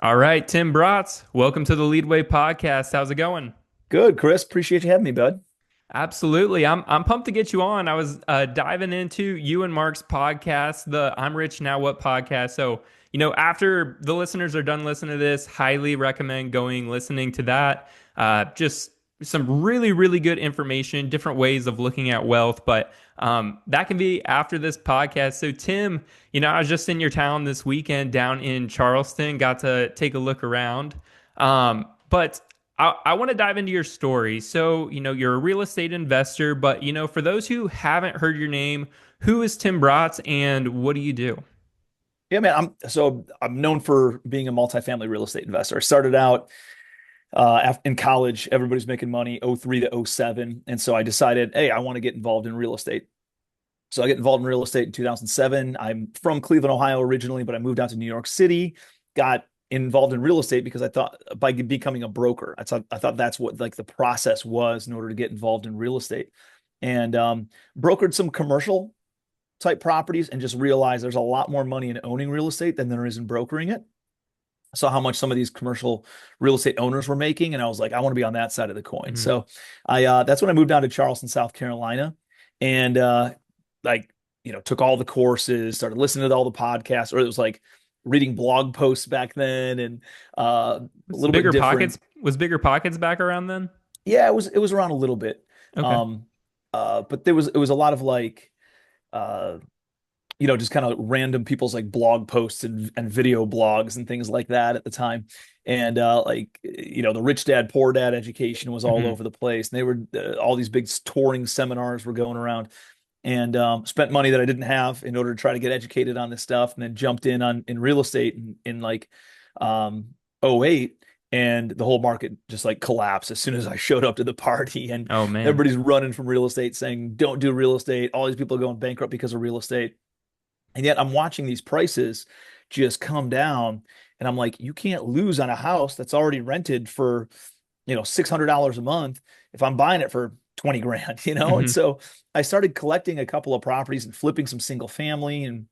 All right, Tim Bratz, welcome to the Leadway podcast. How's it going? Good, Chris. Appreciate you having me, bud. Absolutely. I'm pumped to get you on. I was diving into you and Mark's podcast, the I'm Rich Now What podcast. So, after the listeners are done listening to this, highly recommend going listening to that. Just some really, really good information, different ways of looking at wealth, but that can be after this podcast. So, Tim, I was just in your town this weekend down in Charleston, got to take a look around. But I want to dive into your story. So, you're a real estate investor, but, for those who haven't heard your name, who is Tim Bratz and what do you do? Yeah, man. I'm known for being a multifamily real estate investor. I started out in college. Everybody's making money, '03 to '07, and so I decided, hey, I want to get involved in real estate. So I get involved in real estate in 2007. I'm from Cleveland, Ohio originally, but I moved out to New York City. Got involved in real estate because I thought by becoming a broker, I thought that's what like the process was in order to get involved in real estate, and brokered some commercial type properties and just realized there's a lot more money in owning real estate than there is in brokering it. I saw how much some of these commercial real estate owners were making, and I was like, I want to be on that side of the coin. Mhm. So I that's when I moved down to Charleston, South Carolina, and like took all the courses, started listening to all the podcasts, or it was like reading blog posts back then, and a Was little bit Bigger different. Pockets was Bigger Pockets back around then? Yeah, it was around a little bit. Okay. Um, but it was a lot of like uh just kind of random people's like blog posts and video blogs and things like that at the time. And the rich dad, poor dad education was all Hmm. over the place. And they were all these big touring seminars were going around and spent money that I didn't have in order to try to get educated on this stuff. And then jumped in real estate in like '08. And the whole market just like collapsed as soon as I showed up to the party. And Oh man. everybody's running from real estate saying, don't do real estate. All these people are going bankrupt because of real estate. And yet I'm watching these prices just come down. And I'm like, you can't lose on a house that's already rented for, $600 a month if I'm buying it for 20 grand, And Hmm. so I started collecting a couple of properties and flipping some single family and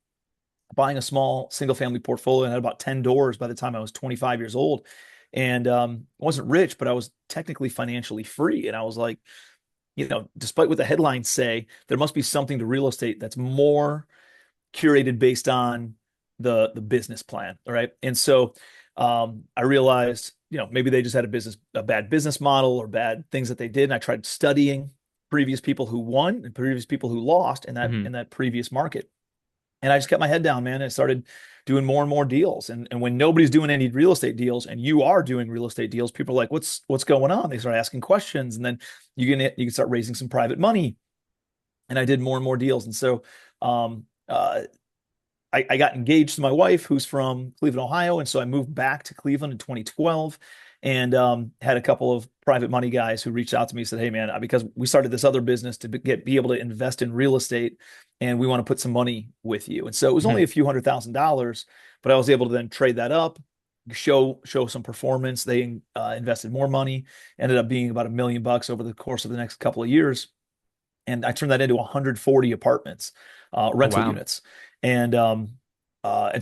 buying a small single family portfolio and had about 10 doors by the time I was 25 years old. And I wasn't rich, but I was technically financially free. And I was like, despite what the headlines say, there must be something to real estate that's more curated based on the business plan, right? And so I realized, maybe they just had a bad business model or bad things that they did. And I tried studying previous people who won and previous people who lost in that Hmm. in that previous market. And I just kept my head down, man, and I started doing more and more deals. And when nobody's doing any real estate deals and you are doing real estate deals, people are like, what's going on? They start asking questions, and then you can start raising some private money. And I did more and more deals. And so um, I got engaged to my wife, who's from Cleveland, Ohio, and so I moved back to Cleveland in 2012, and had a couple of private money guys who reached out to me and said, "Hey, man, because we started this other business to be able to invest in real estate, and we want to put some money with you." And so it was only Hmm. a few $100,000, but I was able to then trade that up, show some performance. They invested more money, ended up being about $1 million over the course of the next couple of years, and I turned that into 140 apartments, Oh rental wow. units, and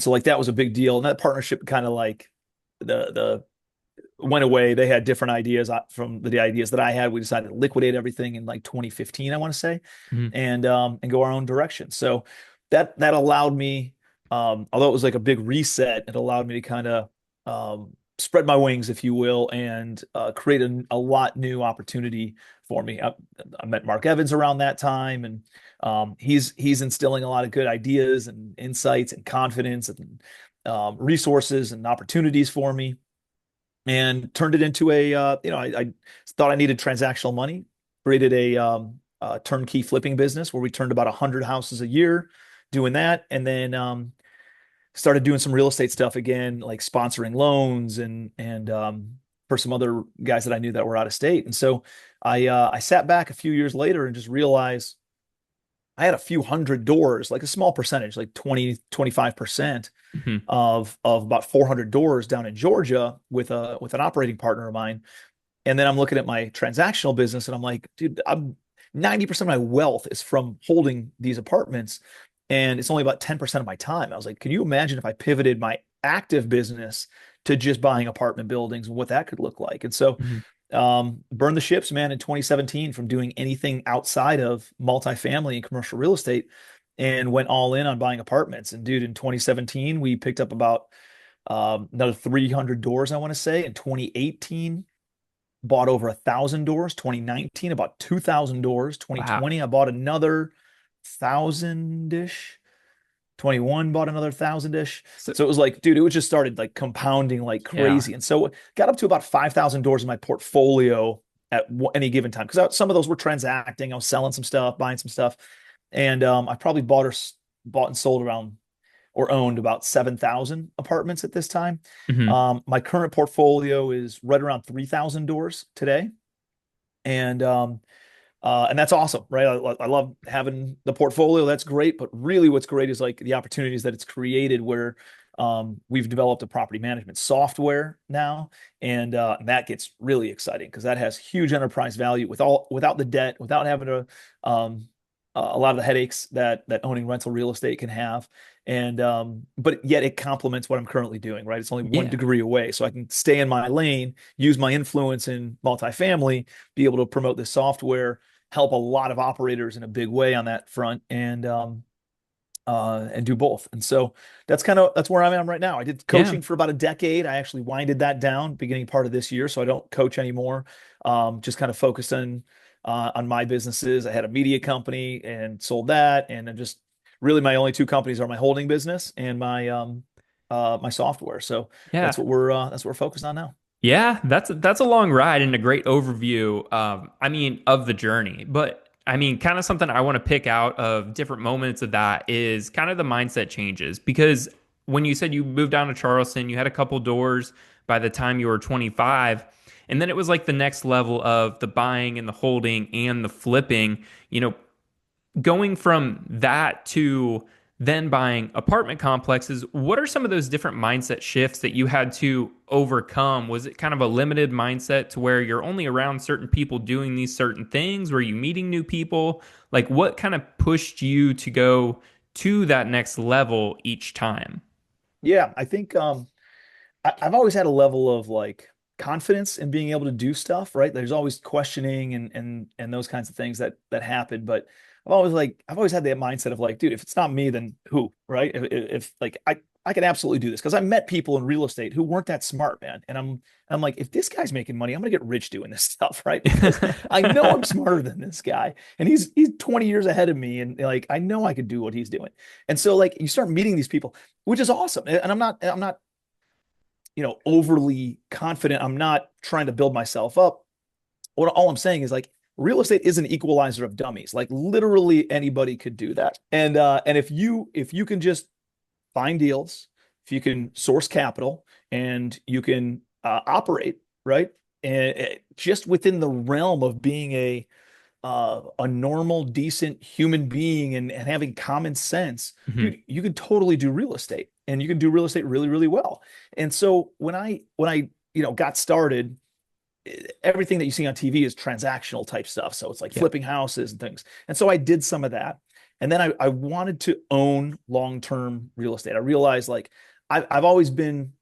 so like that was a big deal. And that partnership kind of like the went away. They had different ideas from the ideas that I had. We decided to liquidate everything in like 2015, I want to say, Hmm. and go our own direction. So that allowed me, although it was like a big reset, it allowed me to kind of spread my wings, if you will, and create a lot new opportunity for me. I met Mark Evans around that time, and he's instilling a lot of good ideas and insights and confidence and resources and opportunities for me, and turned it into I thought I needed transactional money, created a turnkey flipping business where we turned about 100 houses a year doing that, and then started doing some real estate stuff again, like sponsoring loans and for some other guys that I knew that were out of state. And so I sat back a few years later and just realized I had a few hundred doors, like a small percentage, like 20-25% Hmm. of about 400 doors down in Georgia with an operating partner of mine. And then I'm looking at my transactional business and I'm like, dude, I'm 90% of my wealth is from holding these apartments, and it's only about 10% of my time. I was like, can you imagine if I pivoted my active business to just buying apartment buildings and what that could look like. And so Mhm. burned the ships, man, in 2017 from doing anything outside of multifamily and commercial real estate and went all in on buying apartments. And dude, in 2017, we picked up about another 300 doors, I want to say. In 2018, bought over 1,000 doors. 2019, about 2,000 doors. Wow. 2020, I bought another thousand ish. 21 bought another thousand ish. So So it was like, dude, it was just started like compounding like yeah. crazy. And so it got up to about 5,000 doors in my portfolio at any given time. Because some of those were transacting. I was selling some stuff, buying some stuff. And I probably bought and sold around or owned about 7,000 apartments at this time. Mhm. My current portfolio is right around 3,000 doors today. And that's awesome, right? I love having the portfolio. That's great. But really, what's great is like the opportunities that it's created where we've developed a property management software now. And that gets really exciting because that has huge enterprise value without the debt, without having to a lot of the headaches that owning rental real estate can have. And but yet it complements what I'm currently doing, right? It's only one Yeah. degree away. So I can stay in my lane, use my influence in multifamily, be able to promote this software, help a lot of operators in a big way on that front, and do both. And so that's where I am right now. I did Yeah. coaching for about a decade. I actually winded that down beginning part of this year, so I don't coach anymore. Just kind of focused on my businesses. I had a media company and sold that, and I'm just really my only two companies are my holding business and my software. So Yeah. that's what we're focused on now. Yeah, that's a long ride and a great overview, I mean, of the journey. But I mean, kind of something I want to pick out of different moments of that is kind of the mindset changes. Because when you said you moved down to Charleston, you had a couple doors by the time you were 25, and then it was like the next level of the buying and the holding and the flipping. Going from that to then buying apartment complexes, what are some of those different mindset shifts that you had to overcome? Was it kind of a limited mindset to where you're only around certain people doing these certain things? Were you meeting new people? Like, what kind of pushed you to go to that next level each time? Yeah, I think I've always had a level of like confidence in being able to do stuff, right? There's always questioning and those kinds of things that happen, but I've always had that mindset of like, dude, if it's not me, then who, right? If like I can absolutely do this because I met people in real estate who weren't that smart, man, and I'm like, if this guy's making money, I'm gonna get rich doing this stuff, right? Because I know I'm smarter than this guy, and he's 20 years ahead of me, and like I know I could do what he's doing, and so like you start meeting these people, which is awesome, and I'm not overly confident. I'm not trying to build myself up. All I'm saying is like real estate is an equalizer of dummies. Like literally anybody could do that. And if you can just find deals, if you can source capital and you can operate, right? And just within the realm of being a normal, decent human being and having common sense, Mhm. dude, you can totally do real estate and you can do real estate really, really well. And so when I got started, everything that you see on TV is transactional type stuff. So it's like Yep. flipping houses and things. And so I did some of that. And then I wanted to own long-term real estate. I realized like I've always been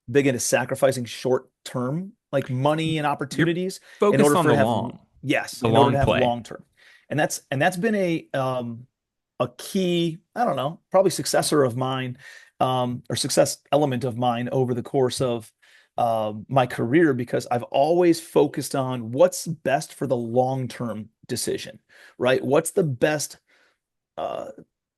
big into sacrificing short-term like money and You're opportunities in focused order on for the to have long, yes, the in order long to have play. long-term. And that's been a key, I don't know, probably successor of mine, or success element of mine over the course of my career because I've always focused on what's best for the long-term decision, right? What's the best uh,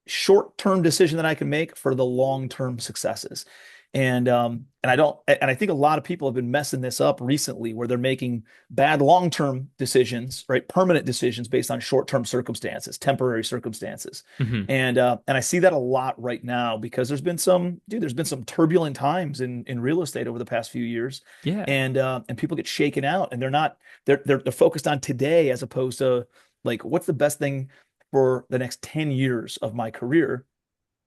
short-term decision that I can make for the long-term successes. And I think a lot of people have been messing this up recently where they're making bad long-term decisions, right? Permanent decisions based on short-term circumstances, temporary circumstances. Hmm. And I see that a lot right now because there's been some turbulent times in real estate over the past few years. Yeah. And people get shaken out and they're focused on today as opposed to like what's the best thing for the next 10 years of my career.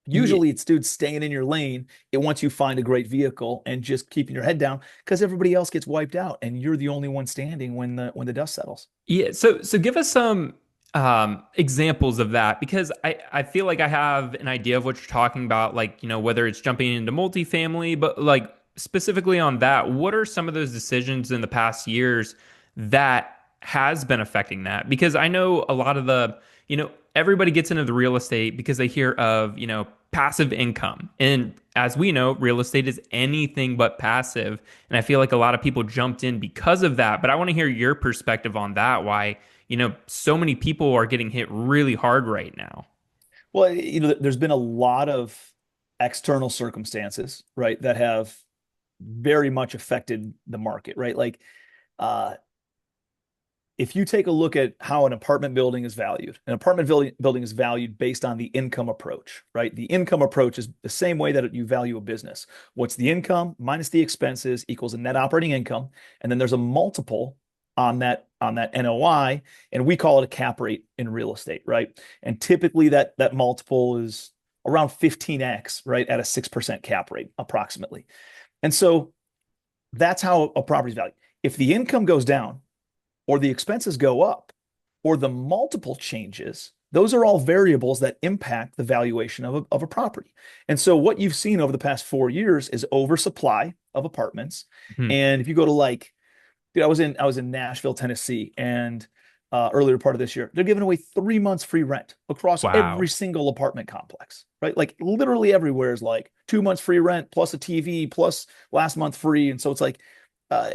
Yeah. Usually it's dude staying in your lane. It once you find a great vehicle and just keeping your head down because everybody else gets wiped out and you're the only one standing when the dust settles. Yeah, so give us some examples of that because I feel like I have an idea of what you're talking about, like, whether it's jumping into multifamily, but like specifically on that, what are some of those decisions in the past years that has been affecting that? Because I know a lot of everybody gets into the real estate because they hear of, passive income. And as we know, real estate is anything but passive. And I feel like a lot of people jumped in because of that. But I want to hear your perspective on that, why, so many people are getting hit really hard right now. Well, there's been a lot of external circumstances, right, that have very much affected the market, right? Like, uh, if you take a look at how an apartment building is valued, an building is valued based on the income approach, right? The income approach is the same way that you value a business. What's the income minus the expenses equals a net operating income, and then there's a multiple on that NOI, and we call it a cap rate in real estate, right? And typically that multiple is around 15x, right, at a 6% cap rate approximately. And so that's how a property is valued. If the income goes down, or the expenses go up, or the multiple changes, those are all variables that impact the valuation of a property. And so what you've seen over the past 4 years is oversupply of apartments. Mhm. And if you go to like, dude, I was in Nashville, Tennessee, and earlier part of this year, they're giving away 3 months free rent across every Wow. single apartment complex, right? Like literally everywhere is like 2 months free rent plus a TV plus last month free. And so it's like, uh,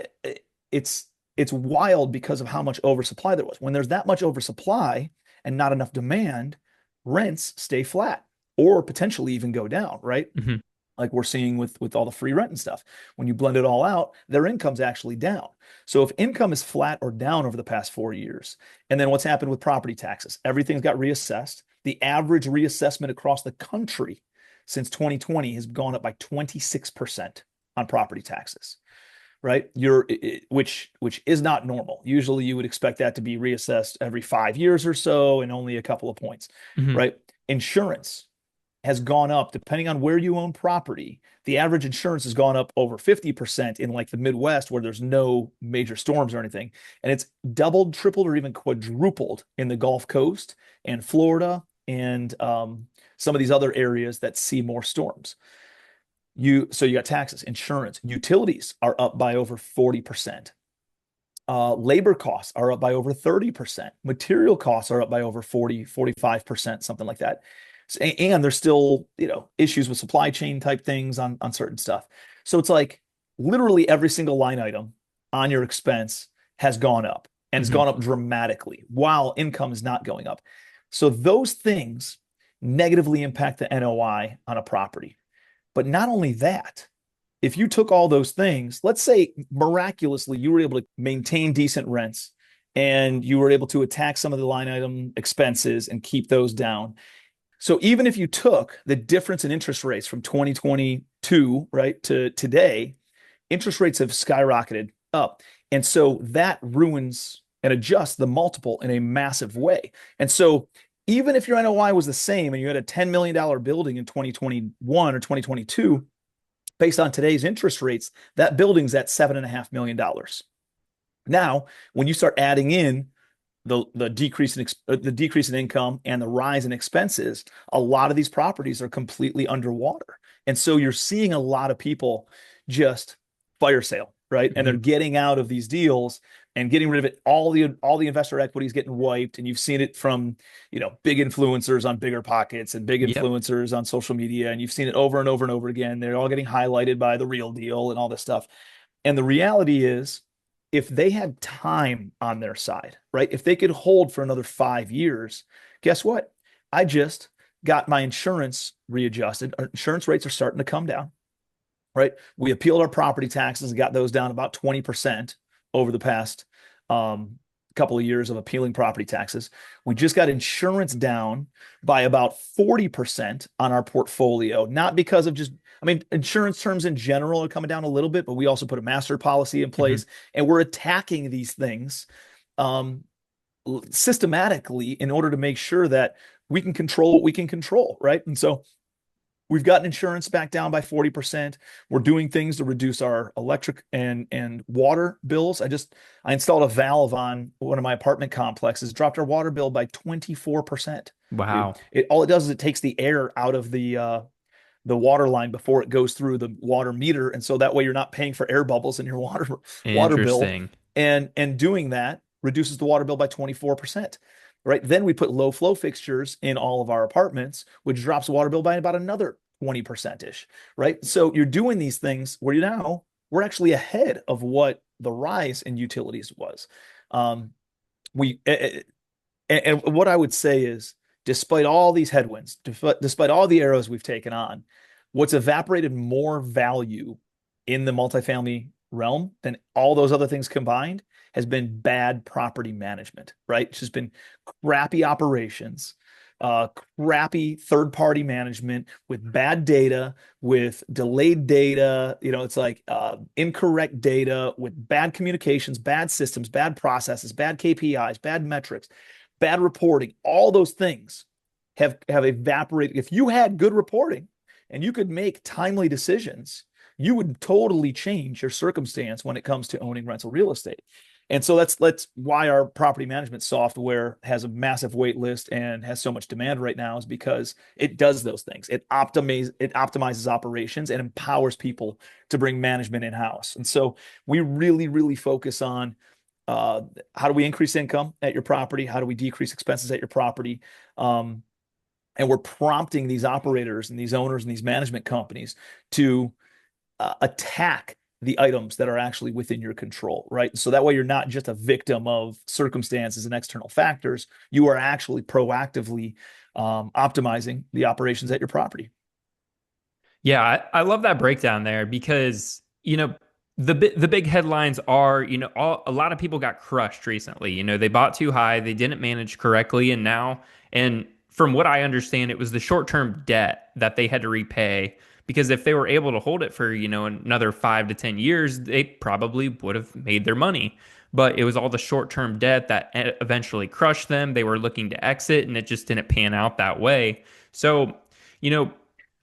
it's it's wild because of how much oversupply there was. When there's that much oversupply and not enough demand, rents stay flat or potentially even go down, right? Mhm. Like we're seeing with all the free rent and stuff. When you blend it all out, their income's actually down. So if income is flat or down over the past 4 years, and then what's happened with property taxes, everything's got reassessed. The average reassessment across the country since 2020 has gone up by 26% on property taxes, right? Which is not normal. Usually you would expect that to be reassessed every 5 years or so and only a couple of points, Mhm. right? Insurance has gone up depending on where you own property. The average insurance has gone up over 50% in like the Midwest where there's no major storms or anything. And it's doubled, tripled, or even quadrupled in the Gulf Coast and Florida and some of these other areas that see more storms. So you got taxes, insurance, utilities are up by over 40%. Labor costs are up by over 30%. Material costs are up by over 45%, something like that. And there's still, issues with supply chain type things on certain stuff. So it's like literally every single line item on your expense has gone up and it's Mhm. gone up dramatically while income is not going up. So those things negatively impact the NOI on a property. But not only that, if you took all those things, let's say miraculously you were able to maintain decent rents and you were able to attack some of the line item expenses and keep those down. So even if you took the difference in interest rates from 2022, right, to today, interest rates have skyrocketed up. And so that ruins and adjusts the multiple in a massive way. And so even if your NOI was the same and you had a $10 million building in 2021 or 2022, based on today's interest rates, that building's at $7.5 million. Now, when you start adding in the decrease in income and the rise in expenses, a lot of these properties are completely underwater, and so you're seeing a lot of people just fire sale, right? And they're Mhm. getting out of these deals and getting rid of it. All the investor equity is getting wiped, and you've seen it from big influencers on Bigger Pockets and big Yep. influencers on social media, and you've seen it over and over and over again. They're all getting highlighted by the real deal and all this stuff. And the reality is, if they had time on their side, right? If they could hold for another 5 years, guess what? I just got my insurance readjusted. Our insurance rates are starting to come down, right? We appealed our property taxes and got those down about 20% over the past um, couple of years of appealing property taxes. We just got insurance down by about 40% on our portfolio, not because of just, I mean, insurance terms in general are coming down a little bit, but we also put a master policy in Mhm. place and we're attacking these things um, systematically in order to make sure that we can control what we can control, right? And so we've gotten insurance back down by 40%. We're doing things to reduce our electric and water bills. I installed a valve on one of my apartment complexes, dropped our water bill by 24%. Dude, Wow. all it does is it takes the air out of the water line before it goes through the water meter. And so that way you're not paying for air bubbles in your water bill. Interesting. And doing that reduces the water bill by 24%. Right. Then we put low flow fixtures in all of our apartments, which drops the water bill by about another 20% ish. Right. So you're doing these things where we're actually ahead of what the rise in utilities was. Um, we and what I would say is, despite all these headwinds, despite all the arrows we've taken on, what's evaporated more value in the multifamily realm than all those other things combined has been bad property management, right? It's just been crappy operations, crappy third-party management with bad data, with delayed data. It's like incorrect data with bad communications, bad systems, bad processes, bad KPIs, bad metrics, bad reporting. All those things have evaporated. If you had good reporting and you could make timely decisions, you would totally change your circumstance when it comes to owning rental real estate. And so that's why our property management software has a massive wait list and has so much demand right now, is because it does those things. It optimizes operations and empowers people to bring management in-house. And so we really, really focus on how do we increase income at your property? How do we decrease expenses at your property? And we're prompting these operators and these owners and these management companies to attack the items that are actually within your control, right? So that way you're not just a victim of circumstances and external factors. You are actually proactively optimizing the operations at your property. Yeah, I love that breakdown there because, the big headlines are, a lot of people got crushed recently. They bought too high, they didn't manage correctly, and from what I understand, it was the short-term debt that they had to repay, because if they were able to hold it for, another 5 to 10 years, they probably would have made their money. But it was all the short-term debt that eventually crushed them. They were looking to exit, and it just didn't pan out that way. So, you know,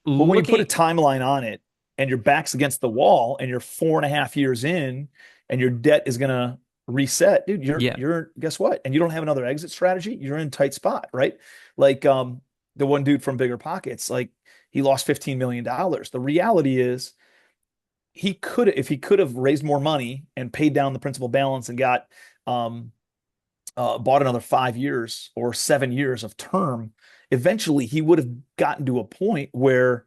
But when you put a looking, timeline on it and your back's against the wall and you're 4.5 years in and your debt is gonna reset, dude, yeah. you're guess what? And you don't have another exit strategy, you're in a tight spot, right? Like the one dude from Bigger Pockets, like he lost $15 million. The reality is if he could have raised more money and paid down the principal balance and got um bought another 5 years or 7 years of term, eventually he would have gotten to a point where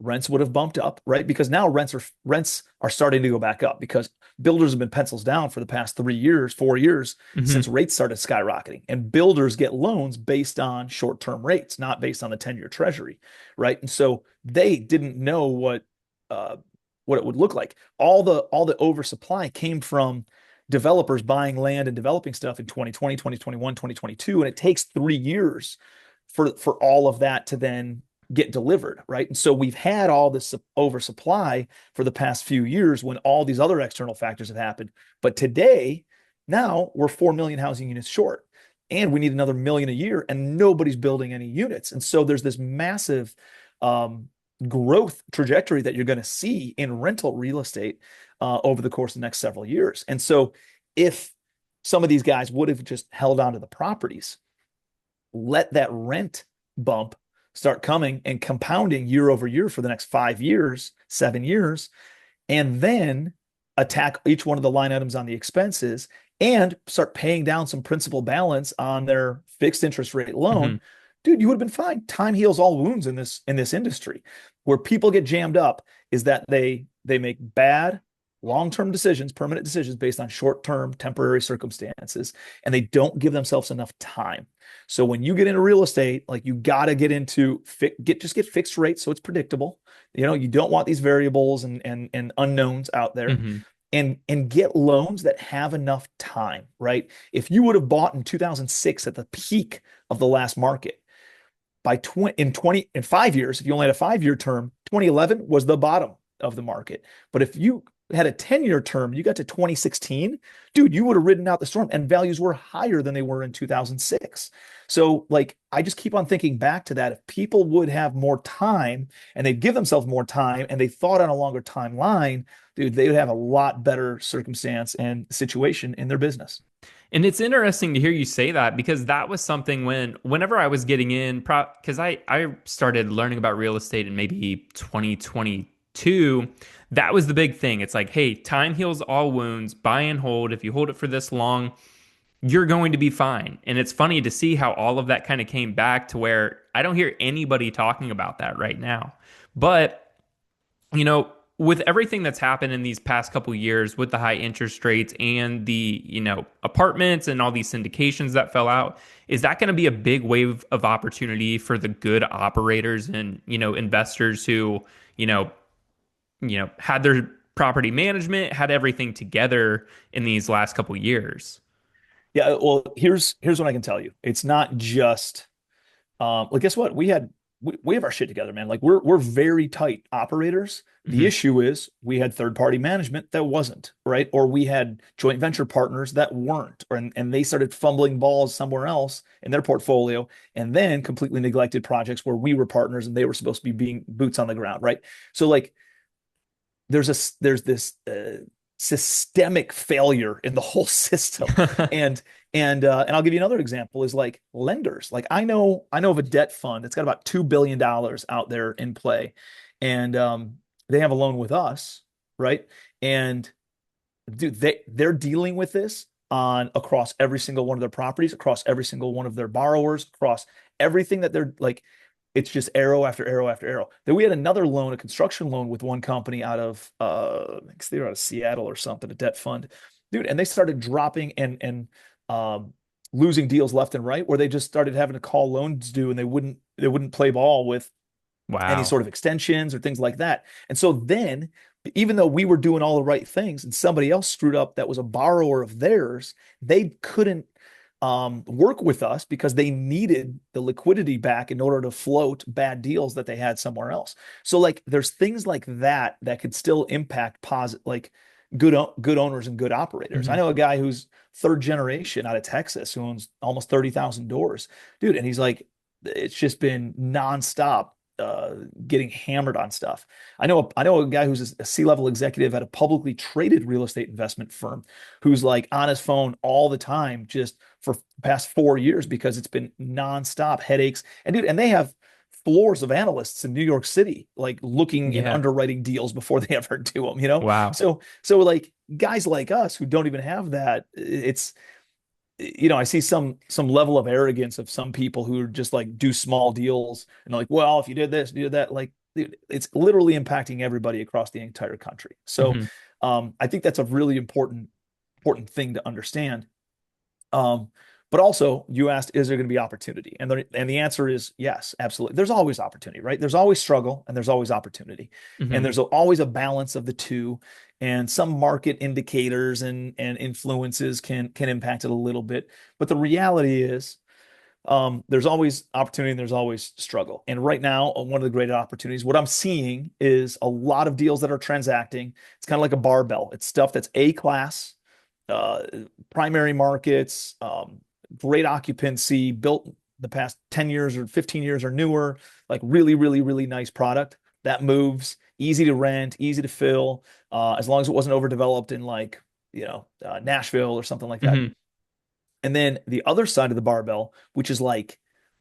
rents would have bumped up, right? Because now rents are starting to go back up because builders have been pencils down for the past 3 years, 4 years since Mhm. rates started skyrocketing. And builders get loans based on short-term rates, not based on the 10-year treasury, right? And so they didn't know uh, what it would look like. All the oversupply came from developers buying land and developing stuff in 2020, 2021, 2022, and it takes 3 years for all of that to then get delivered, right? And so we've had all this oversupply for the past few years when all these other external factors have happened. But today, now we're 4 million housing units short, and we need another million a year, and nobody's building any units. And so there's this massive um, growth trajectory that you're going to see in rental real estate over the course of the next several years. And so if some of these guys would have just held on to the properties, let that rent bump start coming and compounding year over year for the next 5 years, 7 years, and then attack each one of the line items on the expenses and start paying down some principal balance on their fixed interest rate loan, Mhm. dude, you would have been fine. Time heals all wounds in this industry. Where people get jammed up is that they make bad long-term decisions, permanent decisions based on short-term temporary circumstances, and they don't give themselves enough time. So when you get into real estate, like you got to get into get fixed rates so it's predictable. You don't want these variables and unknowns out there, Mhm. and get loans that have enough time, right? If you would have bought in 2006 at the peak of the last market, in 5 years, if you only had a 5-year term, 2011 was the bottom of the market. But if you had a 10-year term, you got to 2016, dude, you would have ridden out the storm and values were higher than they were in 2006. So like I just keep on thinking back to that. If people would have more time and they'd give themselves more time and they thought on a longer timeline, dude, they would have a lot better circumstance and situation in their business. And it's interesting to hear you say that because that was something whenever I was getting in, because I started learning about real estate in maybe 2022. That was the big thing. It's like, hey, time heals all wounds, buy and hold. If you hold it for this long, you're going to be fine. And it's funny to see how all of that kind of came back to where I don't hear anybody talking about that right now. But with everything that's happened in these past couple years with the high interest rates and the, apartments and all these syndications that fell out, is that going to be a big wave of opportunity for the good operators and, investors who, had their property management, had everything together in these last couple years? Yeah, well, here's what I can tell you. It's not just like guess what? We have our shit together, man. Like we're very tight operators. The Hmm. issue is we had third party management that wasn't, right? Or we had joint venture partners that weren't, and they started fumbling balls somewhere else in their portfolio, and then completely neglected projects where we were partners and they were supposed to be being boots on the ground, right? So like there's this systemic failure in the whole system, and and I'll give you another example is like lenders. Like I know of a debt fund that's got about $2 billion out there in play, and they have a loan with us, right? And dude, they're dealing with this on across every single one of their properties, across every single one of their borrowers, across everything that they're like it's just arrow after arrow after arrow. Then we had another loan, a construction loan with one company out of I guess they were out of Seattle or something, a debt fund. Dude, and they started dropping and losing deals left and right where they just started having to call loans due and they wouldn't play ball with any Wow. sort of extensions or things like that. And so then, even though we were doing all the right things and somebody else screwed up that was a borrower of theirs, they couldn't work with us because they needed the liquidity back in order to float bad deals that they had somewhere else. So like there's things like that that could still impact positive like good owners and good operators. I Hmm. know a guy who's third generation out of Texas who owns almost 30,000 doors. Dude, and he's like it's just been nonstop getting hammered on stuff. I know a guy who's a C-level executive at a publicly traded real estate investment firm who's like on his phone all the time just for the past 4 years because it's been nonstop headaches. And dude, and they have floors of analysts in New York City, like looking and Yeah. underwriting deals before they ever do them, you know? Wow. So like guys like us who don't even have that, it's I see some level of arrogance of some people who just like do small deals and they're like, well, if you did this, you did that, like dude, it's literally impacting everybody across the entire country. So Hmm. I think that's a really important thing to understand. Um, but also, you asked, is there going to be opportunity? And the answer is yes, absolutely. There's always opportunity, right? There's always struggle and there's always opportunity, and Hmm. there's always a balance of the two. And some market indicators and influences can impact it a little bit, but the reality is there's always opportunity and there's always struggle. And right now, one of the great opportunities, what I'm seeing is a lot of deals that are transacting. It's kind of like a barbell. It's stuff that's A class, uh, primary markets, great occupancy, built the past 10 years or 15 years or newer, like really, really, really nice product that moves, easy to rent, easy to fill, as long as it wasn't overdeveloped in like, Nashville or something like that. Hmm. And then the other side of the barbell, which is like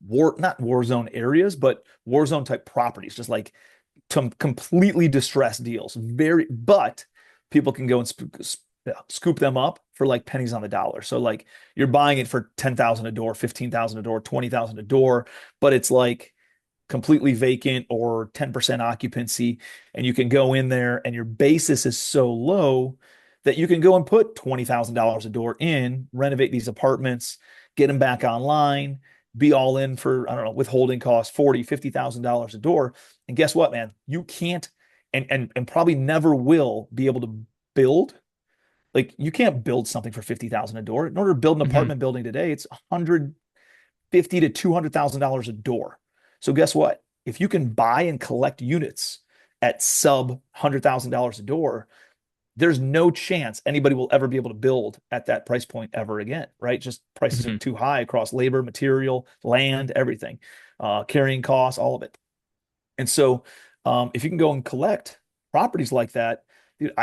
not war zone areas, but war zone type properties, just like completely distressed deals. But people can go and scoop them up for like pennies on the dollar. So like you're buying it for 10,000 a door, 15,000 a door, 20,000 a door, but it's like completely vacant or 10% occupancy. And you can go in there and your basis is so low that you can go and put $20,000 a door in, renovate these apartments, get them back online, be all in for, I don't know, withholding costs, 40, $50,000 a door. And guess what, man? You can't and probably never will be able to build. Like you can't build something for 50,000 a door. In order to build an Hmm. apartment building today, it's 150 to $200,000 a door. So guess what? If you can buy and collect units at sub $100,000 a door, there's no chance anybody will ever be able to build at that price point ever again, right? Just prices are Hmm. too high across labor, material, land, everything, carrying costs, all of it. And so, if you can go and collect properties like that, dude,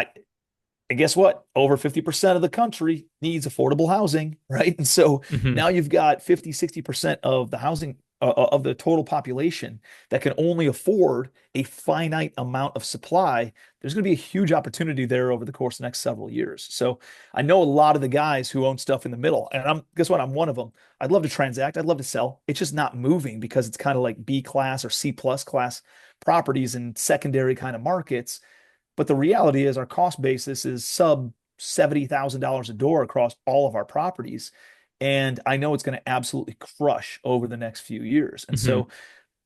and guess what? Over 50% of the country needs affordable housing, right? And so Hmm. now you've got 50, 60% of the housing of the total population that can only afford a finite amount of supply. There's going to be a huge opportunity there over the course of the next several years. So I know a lot of the guys who own stuff in the middle, and guess what? I'm one of them. I'd love to transact. I'd love to sell. It's just not moving because it's kind of like B class or C plus class properties in secondary kind of markets. But the reality is our cost basis is sub $70,000 a door across all of our properties. And I know it's going to absolutely crush over the next few years. And Hmm. so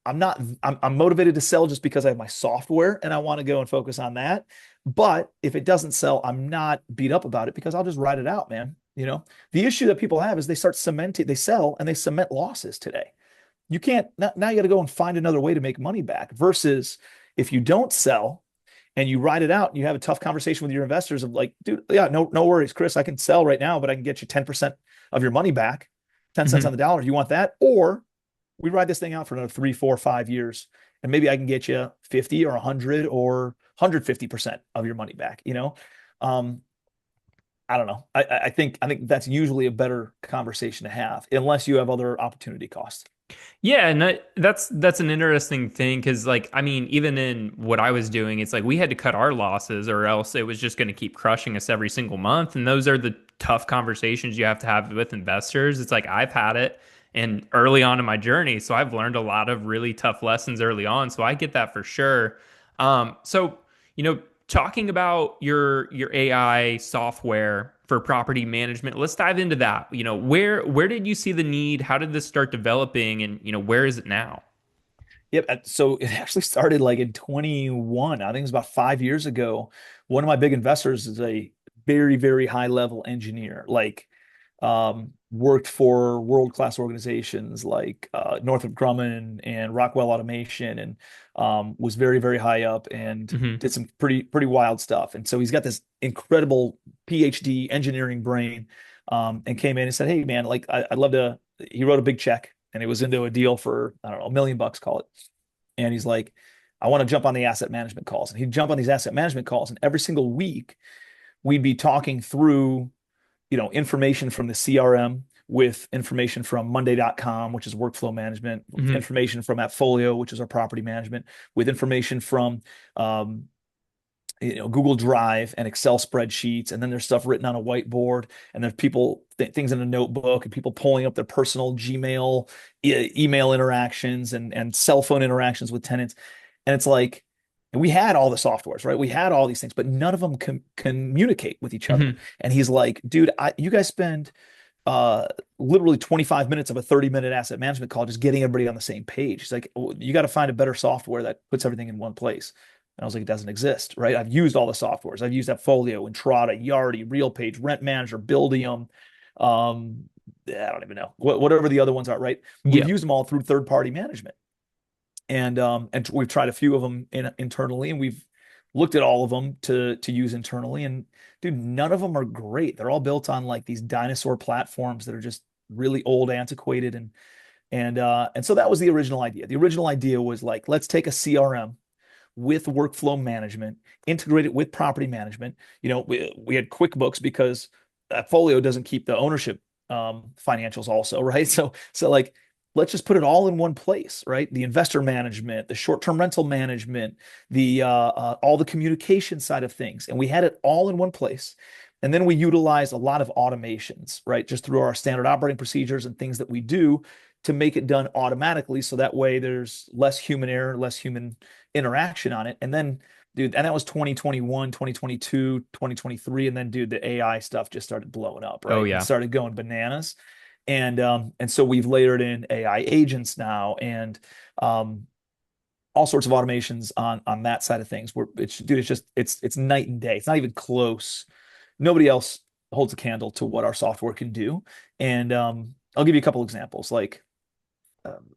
I'm motivated to sell just because I have my software and I want to go and focus on that. But if it doesn't sell, I'm not beat up about it because I'll just ride it out, man. The issue that people have is they sell and they cement losses today. You can't, now you got to go and find another way to make money back versus if you don't sell and you ride it out and you have a tough conversation with your investors of like, dude, yeah, no worries, Chris, I can sell right now, but I can get you 10% of your money back, 10 cents on Hmm. the dollar. You want that? Or we ride this thing out for another 3, 4, 5 years, and maybe I can get you 50 or 100 or 150% of your money back, Um, I don't know. I think that's usually a better conversation to have, unless you have other opportunity costs. Yeah, and that's an interesting thing because, like, I mean, even in what I was doing, it's like we had to cut our losses, or else it was just going to keep crushing us every single month. And those are the tough conversations you have to have with investors. It's like I've had it, and early on in my journey, so I've learned a lot of really tough lessons early on. So I get that for sure. So talking about your AI software for property management, let's dive into that. Where did you see the need? How did this start developing? And where is it now? Yep. So it actually started like in 21. I think it was about 5 years ago. One of my big investors is a very, very high level engineer, like worked for world-class organizations like Northrop Grumman and Rockwell Automation, and was very, very high up and Hmm. did some pretty wild stuff. And so he's got this incredible PhD engineering brain, and came in and said, "Hey, man, like I'd love to." He wrote a big check, and it was into a deal for, I don't know, $1 million, call it. And he's like, "I want to jump on the asset management calls." And he'd jump on these asset management calls, and every single week we'd be talking through information from the CRM with information from Monday.com, which is workflow management, with Hmm. information from AppFolio, which is our property management, with information from um, Google Drive and Excel spreadsheets, and then there's stuff written on a whiteboard, and there's things in a notebook, and people pulling up their personal Gmail, email interactions, and cell phone interactions with tenants. And it's like, and we had all the softwares, right? We had all these things, but none of them communicate with each other. Hmm. And he's like, dude, you guys spend uh literally 25 minutes of a 30-minute asset management call just getting everybody on the same page. He's like, "Oh, you got to find a better software that puts everything in one place." And I was like, it doesn't exist, right? I've used all the softwares. I've used AppFolio, Entrata, Yardi, RealPage, Rent Manager, Buildium. I don't even know whatever the other ones are, right? We've Yep. used them all through third-party management, and we've tried a few of them internally, and we've looked at all of them to use internally. And dude, none of them are great. They're all built on like these dinosaur platforms that are just really old, antiquated, and so that was the original idea. The original idea was like, let's take a CRM with workflow management, integrate it with property management. We had QuickBooks because Folio doesn't keep the ownership financials also, right? So like, let's just put it all in one place, right? The investor management, the short-term rental management, the all the communication side of things, and we had it all in one place. And then we utilized a lot of automations, right? Just through our standard operating procedures and things that we do to make it done automatically. So that way there's less human error, less human interaction on it. And then, dude, and that was 2021, 2022, 2023. And then, dude, the AI stuff just started blowing up, Oh right? And yeah. started going bananas. And so we've layered in AI agents now, and all sorts of automations on that side of things where it's just it's night and day. It's not even close. Nobody else holds a candle to what our software can do. And I'll give you a couple examples. Like, um,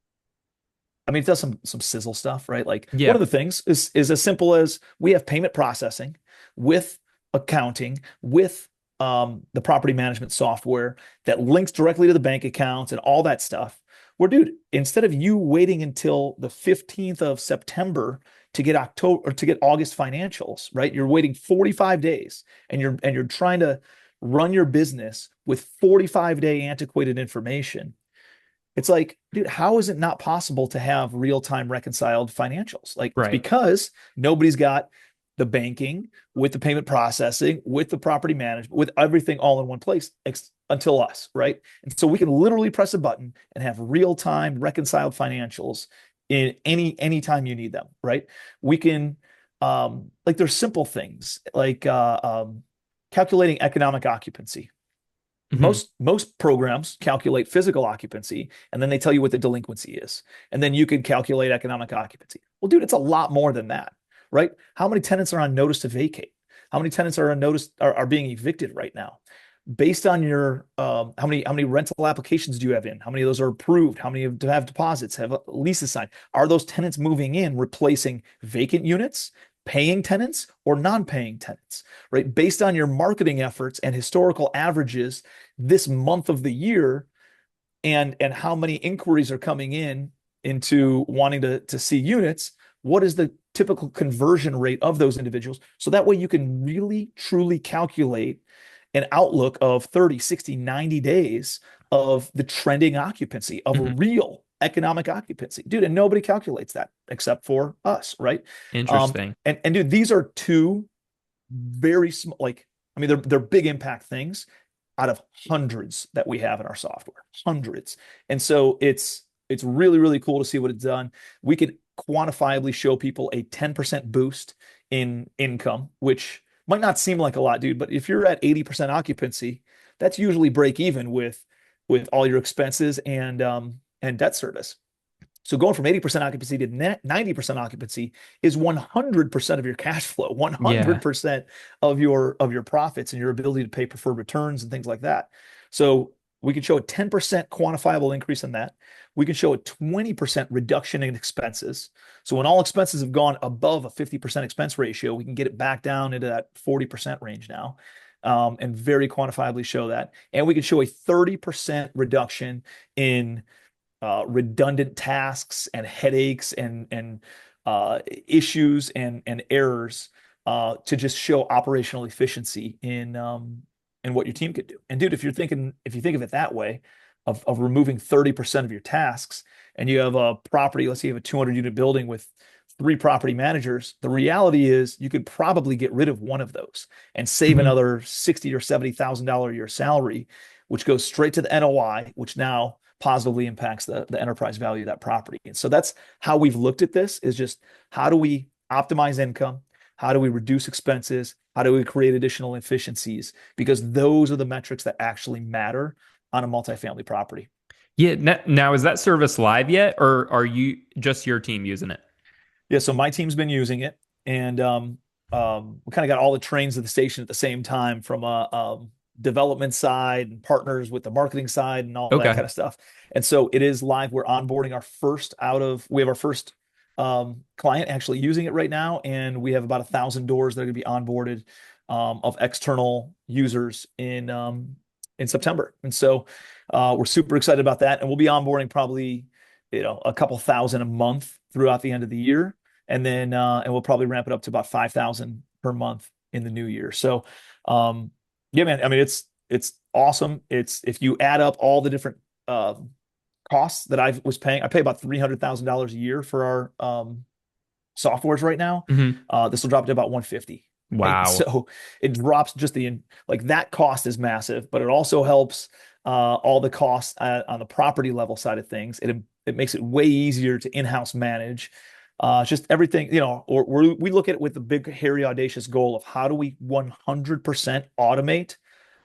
I mean, it does some sizzle stuff, right? Like one Yeah. of the things is as simple as we have payment processing with accounting with the property management software that links directly to the bank accounts and all that stuff. Where, dude, instead of you waiting until the 15th of September to get October or to get August financials, right? You're waiting 45 days and you're trying to run your business with 45-day antiquated information. It's like, dude, how is it not possible to have real-time reconciled financials? Like, it's Right. because nobody's got the banking with the payment processing, with the property management, with everything all in one place until us, right? And so we can literally press a button and have real-time reconciled financials in anytime you need them, right? We can like there's simple things like calculating economic occupancy. Hmm. Most programs calculate physical occupancy and then they tell you what the delinquency is. And then you can calculate economic occupancy. Well, dude, it's a lot more than that, right? How many tenants are on notice to vacate? How many tenants are on notice are being evicted right now? Based on your how many rental applications do you have in? How many of those are approved? How many have deposits, have leases signed? Are those tenants moving in, replacing vacant units, paying tenants, or non-paying tenants, right? Based on your marketing efforts and historical averages this month of the year, and how many inquiries are coming in into wanting to see units, what is the typical conversion rate of those individuals? So that way you can really truly calculate an outlook of 30, 60, 90 days of the trending occupancy of a Hmm. real economic occupancy. Dude, and nobody calculates that except for us, right? Interesting. And dude, these are two very small, like, I mean, they're big impact things out of hundreds that we have in our software, hundreds. And so it's really, really cool to see what it's done. We can quantifiably show people a 10% boost in income, which might not seem like a lot, dude, but if you're at 80% occupancy, that's usually break even with all your expenses and debt service. So going from 80% occupancy to 90% occupancy is 100% of your cash flow, Yeah. 100% of your profits and your ability to pay preferred returns and things like that. So we can show a 10% quantifiable increase in that. We can show a 20% reduction in expenses. So when all expenses have gone above a 50% expense ratio, we can get it back down into that 40% range now. And very quantifiably show that. And we can show a 30% reduction in redundant tasks and headaches and issues and errors to just show operational efficiency in what your team could do. And dude, if you think of it that way, of removing 30% of your tasks, and you have a property, let's say you have a 200 unit building with three property managers, the reality is you could probably get rid of one of those and save Hmm. another 60 or $70,000 a year salary, which goes straight to the NOI, which now positively impacts the enterprise value of that property. And so that's how we've looked at this, is just how do we optimize income? How do we reduce expenses? How do we create additional efficiencies? Because those are the metrics that actually matter on a multifamily property. Yeah. Now, is that service live yet, or are you just your team using it? Yeah, so my team's been using it, and we kind of got all the trains of the station at the same time from a development side and partners with the marketing side and all that Okay. kind of stuff. And so it is live. We're onboarding our first we have our first client actually using it right now, and we have about 1,000 doors that are going to be onboarded of external users in September. And so we're super excited about that, and we'll be onboarding probably a couple thousand a month throughout the end of the year, and then and we'll probably ramp it up to about 5,000 per month in the new year. So yeah, man, I mean it's awesome. It's if you add up all the different uh, costs that I was paying, I pay about $300,000 a year for our softwares right now. Hmm. This will drop to about 150. Right. Wow. So it drops just like that cost is massive, but it also helps all the costs on the property level side of things. It makes it way easier to in-house manage. Just everything, or we look at it with the big, hairy, audacious goal of how do we 100% automate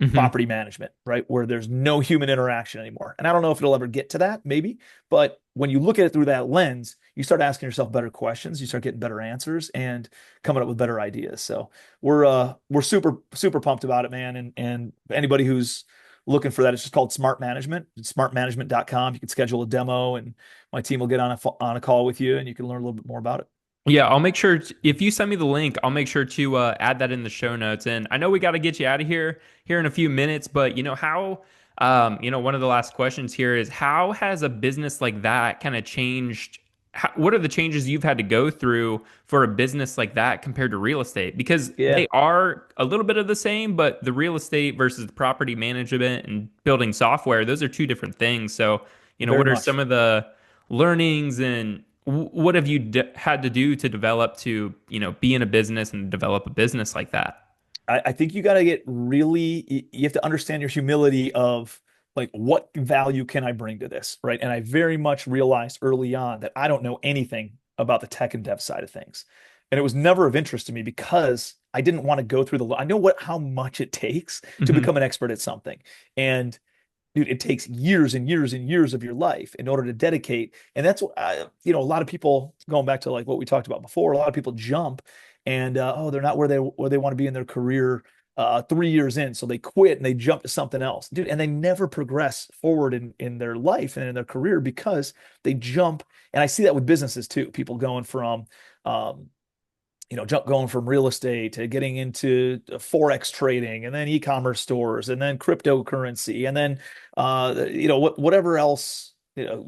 Hmm. property management, right? Where there's no human interaction anymore. And I don't know if it'll ever get to that, maybe, but when you look at it through that lens, you start asking yourself better questions, you start getting better answers and coming up with better ideas. So we're super, super pumped about it, man. And anybody who's looking for that, it's just called Smart Management. It's smartmanagement.com. You can schedule a demo and my team will get on a call with you and you can learn a little bit more about it. Yeah, I'll make sure if you send me the link, I'll make sure to add that in the show notes. And I know we got to get you out of here in a few minutes, but one of the last questions here is how has a business like that kind of changed? What are the changes you've had to go through for a business like that compared to real estate? Because Yeah, they are a little bit of the same, but the real estate versus the property management and building software, those are two different things. So, very what are some much. of the learnings and what have you had to do to develop to, be in a business and develop a business like that? I think you got to get really, you have to understand your humility of like, what value can I bring to this? Right. And I very much realized early on that I don't know anything about the tech and dev side of things. And it was never of interest to me because I didn't want to go through I know how much it takes to Hmm. become an expert at something. And dude, it takes years and years and years of your life in order to dedicate. And that's what, a lot of people going back to like what we talked about before, a lot of people jump and, they're not where they want to be in their career 3 years in. So they quit and they jump to something else, dude. And they never progress forward in their life and in their career because they jump. And I see that with businesses too, people going from, um, going from real estate to getting into forex trading and then e-commerce stores and then cryptocurrency and then whatever else,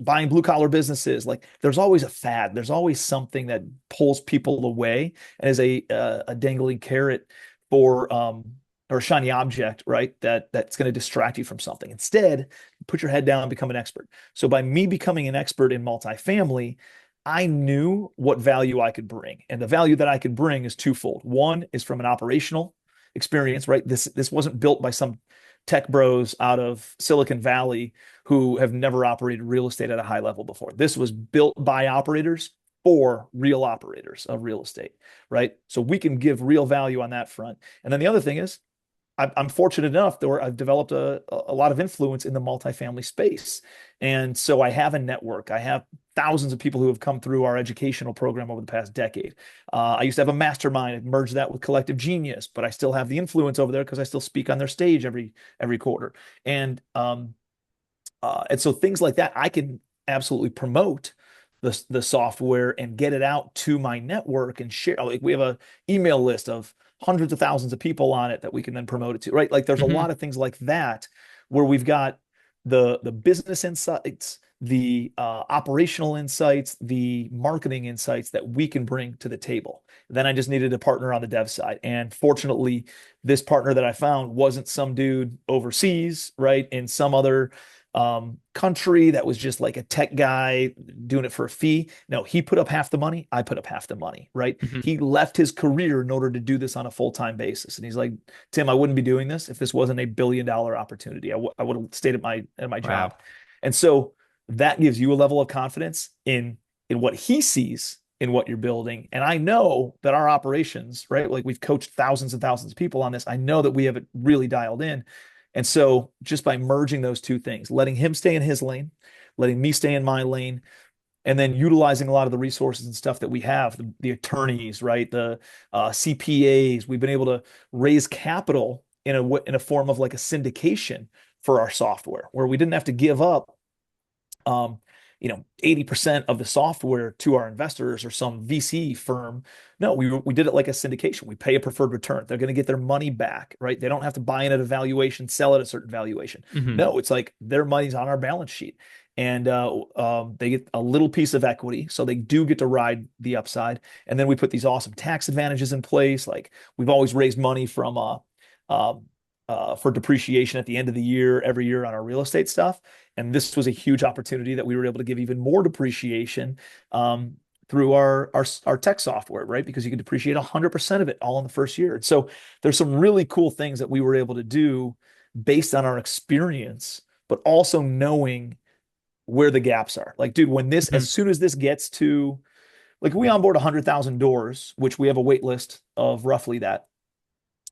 buying blue collar businesses. Like there's always a fad. There's always something that pulls people away and is a dangling carrot for or a shiny object, right? That's going to distract you from something. Instead, put your head down and become an expert. So by me becoming an expert in multifamily, I knew what value I could bring. And the value that I could bring is twofold. One is from an operational experience, right? This wasn't built by some tech bros out of Silicon Valley who have never operated real estate at a high level before. This was built by operators for real operators of real estate, right? So we can give real value on that front. And then the other thing is I'm fortunate enough that I've developed a lot of influence in the multifamily space. And so I have a network. I have thousands of people who have come through our educational program over the past decade. I used to have a mastermind and merged that with Collective Genius, but I still have the influence over there because I still speak on their stage every quarter. And so things like that, I can absolutely promote the software and get it out to my network and share. Like we have a email list of hundreds of thousands of people on it that we can then promote it to, right? Like there's a Hmm. lot of things like that where we've got the business insights, the operational insights, the marketing insights that we can bring to the table. Then I just needed a partner on the dev side. And fortunately, this partner that I found wasn't some dude overseas, right? In some other country that was just like a tech guy doing it for a fee. No, he put up half the money. I put up half the money, right? Hmm. He left his career in order to do this on a full-time basis. And he's like, Tim, I wouldn't be doing this if this wasn't $1 billion opportunity. I would have stayed at my Wow. job. And so that gives you a level of confidence in what he sees in what you're building. And I know that our operations, right? Like we've coached thousands and thousands of people on this. I know that we have it really dialed in. And so just by merging those two things, letting him stay in his lane, letting me stay in my lane, and then utilizing a lot of the resources and stuff that we have, the attorneys, right? The CPAs, we've been able to raise capital in a form of like a syndication for our software where we didn't have to give up 80% of the software to our investors or some VC firm. No, we did it like a syndication. We pay a preferred return. They're going to get their money back, right? They don't have to buy in at a valuation, sell at a certain valuation. Hmm. No, it's like their money's on our balance sheet. And they get a little piece of equity, so they do get to ride the upside. And then we put these awesome tax advantages in place. Like we've always raised money from um, for depreciation at the end of the year, every year on our real estate stuff. And this was a huge opportunity that we were able to give even more depreciation through our tech software, right? Because you can depreciate 100% of it all in the first year. And so there's some really cool things that we were able to do based on our experience, but also knowing where the gaps are. Like, dude, Hmm. as soon as this gets to, like, we onboard 100,000 doors, which we have a wait list of roughly that.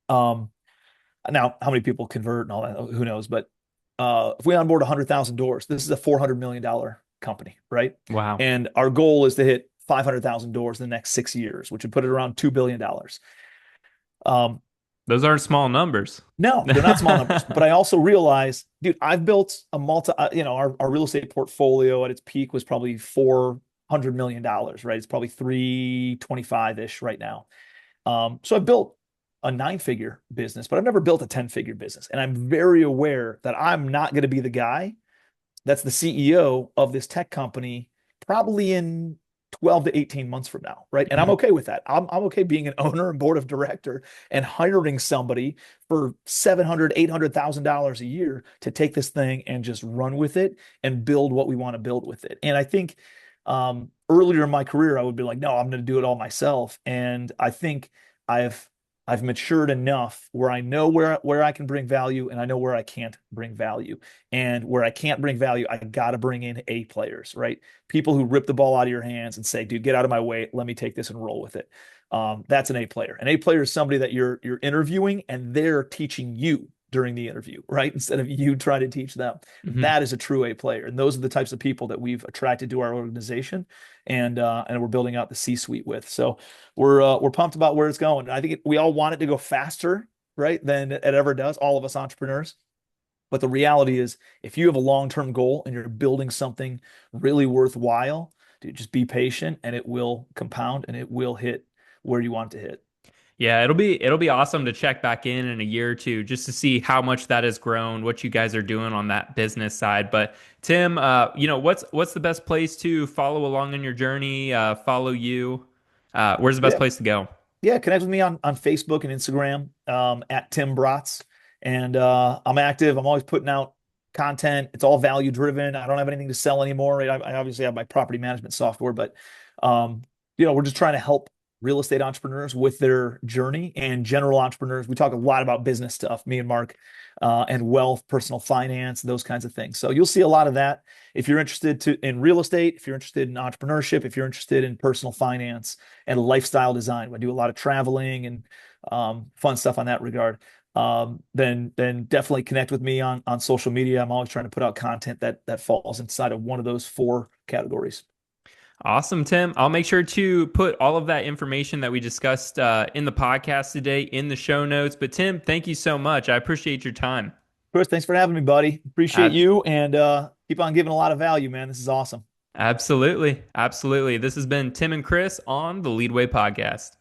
Um, Now, how many people convert and all that, who knows? But if we onboard 100,000 doors, this is a $400 million company, right? Wow. And our goal is to hit 500,000 doors in the next 6 years, which would put it around $2 billion. Um, Those aren't small numbers. no, they're not small numbers, but I also realize, dude, I've built a our real estate portfolio at its peak was probably $100 million, right? It's probably 325-ish right now. So I built a 9-figure business, but I've never built a 10-figure business. And I'm very aware that I'm not going to be the guy that's the CEO of this tech company probably in 12 to 18 months from now, right? And I'm Mhm. okay with that. I'm okay being an owner and board of director and hiring somebody for 700, $800,000 a year to take this thing and just run with it and build what we want to build with it. And I think earlier in my career, I would be like, no, I'm going to do it all myself. And I think I've I've matured enough where I know where I can bring value and I know where I can't bring value. And where I can't bring value, I got to bring in A players, right? People who rip the ball out of your hands and say, dude, get out of my way. Let me take this and roll with it. That's an A player. An A player is somebody that you're interviewing and they're teaching you during the interview, right? Instead of you trying to teach them. Mhm. That is a true A player. And those are the types of people that we've attracted to our organization and we're building out the C-suite with. So we're pumped about where it's going. I think we all want it to go faster, right, than it ever does, all of us entrepreneurs. But the reality is, if you have a long-term goal and you're building something really worthwhile, dude, just be patient and it will compound and it will hit where you want it to hit. Yeah, it'll be awesome to check back in a year or two just to see how much that has grown, what you guys are doing on that business side. But Tim, what's the best place to follow along in your journey? Follow you. Where's the best Yeah. place to go? Yeah, connect with me on Facebook and Instagram at Tim Bratz. And I'm active. I'm always putting out content. It's all value driven. I don't have anything to sell anymore. Right? I obviously have my property management software, but um, we're just trying to help real estate entrepreneurs with their journey and general entrepreneurs. We talk a lot about business stuff, me and Mark, and wealth, personal finance, those kinds of things. So you'll see a lot of that. If you're interested in real estate, if you're interested in entrepreneurship, if you're interested in personal finance and lifestyle design. I do a lot of traveling and fun stuff on that regard. Then definitely connect with me on social media. I'm always trying to put out content that falls inside of one of those 4 categories. Awesome, Tim. I'll make sure to put all of that information that we discussed in the podcast today in the show notes. But Tim, thank you so much. I appreciate your time. Chris, thanks for having me, buddy. Appreciate Ab- you and keep on giving a lot of value, man. This is awesome. Absolutely. Absolutely. This has been Tim and Chris on the Leadway Podcast.